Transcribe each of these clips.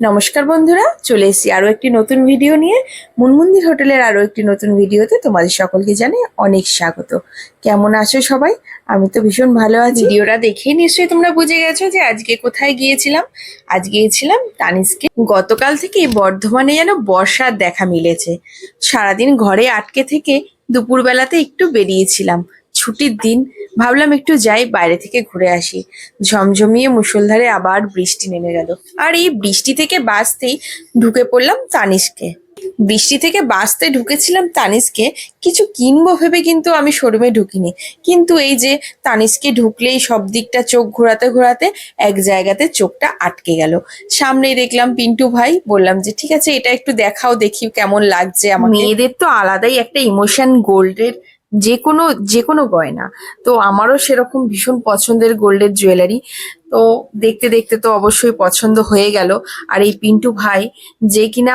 নমস্কার বন্ধুরা, চলে এসেছি আরো একটি নতুন ভিডিও নিয়ে। মুনমুন্দির হোটেলের আরো একটি নতুন ভিডিওতে তোমাদের সকলকে জানাই অনেক স্বাগত। কেমন আছো সবাই? আমি তো ভীষণ ভালো আছি। ভিডিওটা দেখেই নিশ্চয়ই তোমরা বুঝে গেছো যে আজকে কোথায় গিয়েছিলাম। আজ গিয়েছিলাম তানিস্কে। গতকাল থেকে বর্ধমানে যেন বর্ষার দেখা মিলেছে। সারাদিন ঘরে আটকে থেকে দুপুরবেলাতে একটু বেরিয়েছিলাম, ছুটির দিন। ভাবলাম একটু যাই, বাইরে থেকে ঘুরে আসি। ঝমঝমিয়ে মুষলধারে আবার বৃষ্টি নেমে গেল, আর এই বৃষ্টি থেকে বাঁচতেই ঢুকে পড়লাম তানিস্কে। বৃষ্টি থেকে বাঁচতে ঢুকেছিলাম তানিস্কে, কিছু কিনবো ভেবে কিন্তু আমি শোরুমে ঢুকিনি। কিন্তু এই যে তানিস্কে ঢুকলেই সব দিকটা চোখ ঘোরাতে ঘোরাতে এক জায়গাতে চোখটা আটকে গেল। সামনেই দেখলাম পিন্টু ভাই, বললাম যে ঠিক আছে এটা একটু দেখাও, দেখি কেমন লাগছে আমাকে। মেয়েদের তো আলাদাই একটা ইমোশন গোল্ডের, যে কোনো গয়না। তো আমারও সেরকম ভীষণ পছন্দের গোল্ডের জুয়েলারি। তো দেখতে দেখতে তো অবশ্যই পছন্দ হয়ে গেল। আর এই পিন্টু ভাই যে কিনা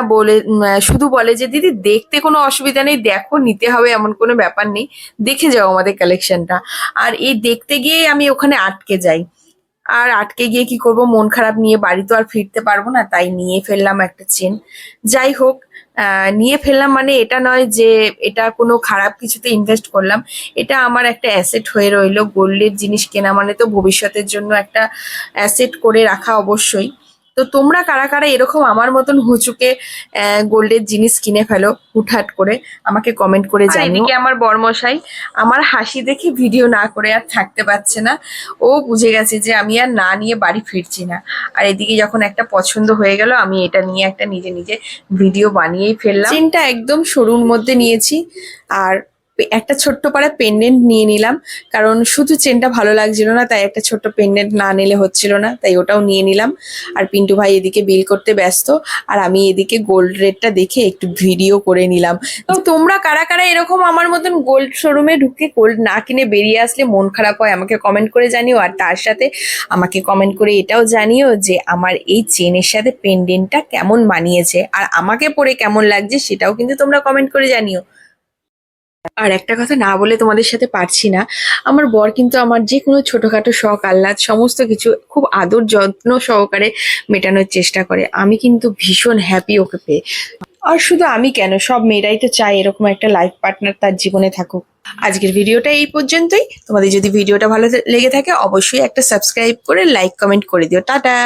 শুধু বলে যে দিদি দেখতে কোনো অসুবিধা নেই, দেখো নিতে হবে এমন কোনো ব্যাপার নেই, দেখে যাও আমাদের কালেকশনটা। আর এই দেখতে গিয়ে আমি ওখানে আটকে যাই। আর আটকে গিয়ে কি করব, মন খারাপ নিয়ে বাড়ি তো আর ফিরতে পারবো না, তাই নিয়ে ফেললাম একটা চেন। যাই হোক, নিয়ে ফেললাম মানে এটা নয় যে এটা কোনো খারাপ কিছুতে ইনভেস্ট করলাম। এটা আমার একটা অ্যাসেট হয়ে রইলো। গোল্ডের জিনিস কেনা মানে তো ভবিষ্যতের জন্য একটা অ্যাসেট করে রাখা অবশ্যই। তো তোমরা কারা কারা এরকম আমার মতন হুচুকে গোল্ডের জিনিস কিনে ফেলো হুটহাট করে, আমাকে কমেন্ট করে জানিও। এদিকে আমার বরমশাই আমার হাসি দেখে ভিডিও না করে আর থাকতে পারছে না। ও বুঝে গেছে যে আমি আর না নিয়ে বাড়ি ফিরছি না। আর এদিকে যখন একটা পছন্দ হয়ে গেল, আমি এটা নিয়ে একটা নিজে নিজে ভিডিও বানিয়েই ফেললাম। চেনটা একদম সরুর মধ্যে নিয়েছি, আর একটা ছোট্ট পাড়া পেন্ডেন্ট নিয়ে নিলাম, কারণ শুধু চেনটা ভালো লাগছিল না, তাই একটা ছোট্ট পেন্ডেন্ট না নিলে হচ্ছিল না, তাই ওটাও নিয়ে নিলাম। আর পিন্টু ভাই এদিকে বিল করতে ব্যস্ত, আর আমি এদিকে গোল্ড রেটটা দেখে একটু ভিডিও করে নিলাম। তো তোমরা কারা কারা এরকম আমার মতন গোল্ড শোরুমে ঢুকে গোল্ড না কিনে বেরিয়ে আসলে মন খারাপ হয়, আমাকে কমেন্ট করে জানিও। আর তার সাথে আমাকে কমেন্ট করে এটাও জানিও যে আমার এই চেনের সাথে পেন্ডেন্টটা কেমন মানিয়েছে, আর আমাকে পরে কেমন লাগছে সেটাও কিন্তু তোমরা কমেন্ট করে জানিও। আর একটা কথা না বলে তোমাদের সাথে পারছি না, আমার বর কিন্তু আমার যে কোনো ছোটখাটো শখ আহ্লাদ সমস্ত কিছু খুব আদর যত্ন সহকারে মেটানোর চেষ্টা করে। আমি কিন্তু ভীষণ হ্যাপি ওকে পেয়ে। আর শুধু আমি কেন, সব মেয়েরাই তো চায় এরকম একটা লাইফ পার্টনার তার জীবনে থাকুক। আজকের ভিডিওটা এই পর্যন্তই। তোমাদের যদি ভিডিওটা ভালো লেগে থাকে অবশ্যই একটা সাবস্ক্রাইব করে লাইক কমেন্ট করে দিও। টাটা।